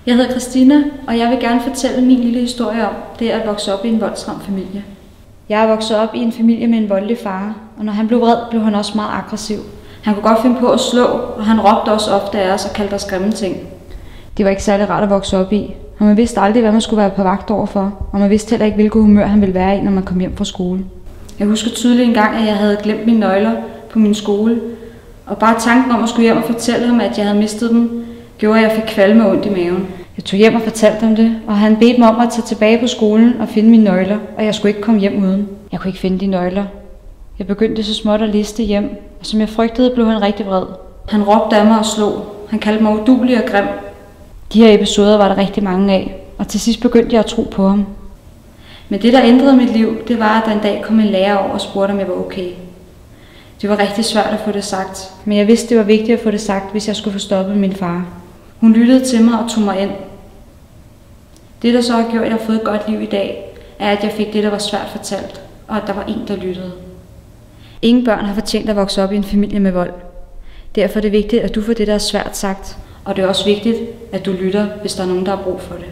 Jeg hedder Christina, og jeg vil gerne fortælle min lille historie om det at vokse op i en voldsramt familie. Jeg er vokset op i en familie med en voldelig far, og når han blev vred, blev han også meget aggressiv. Han kunne godt finde på at slå, og han råbte også ofte af os og kaldte os grimme ting. Det var ikke særlig rart at vokse op i, og man vidste aldrig, hvad man skulle være på vagt overfor, og man vidste heller ikke, hvilket humør han ville være i, når man kom hjem fra skole. Jeg husker tydeligt en gang, at jeg havde glemt mine nøgler på min skole, og bare tanken om at skulle hjem og fortælle ham, at jeg havde mistet dem, gjorde, at jeg fik kvalme og ondt i maven. Jeg tog hjem og fortalte ham det, og han bedte mig om at tage tilbage på skolen og finde mine nøgler, og jeg skulle ikke komme hjem uden. Jeg kunne ikke finde de nøgler. Jeg begyndte så småt at liste hjem, og som jeg frygtede, blev han rigtig vred. Han råbte af mig og slog. Han kaldte mig uduelig og grim. De her episoder var der rigtig mange af, og til sidst begyndte jeg at tro på ham. Men det, der ændrede mit liv, det var, at der en dag kom en lærer over og spurgte, om jeg var okay. Det var rigtig svært at få det sagt, men jeg vidste, det var vigtigt at få det sagt, hvis jeg skulle få stoppet min far. Hun lyttede til mig og tog mig ind. Det, der så har gjort, at jeg har fået et godt liv i dag, er, at jeg fik det, der var svært fortalt, og at der var en, der lyttede. Ingen børn har fortjent at vokse op i en familie med vold. Derfor er det vigtigt, at du får det, der er svært sagt, og det er også vigtigt, at du lytter, hvis der er nogen, der har brug for det.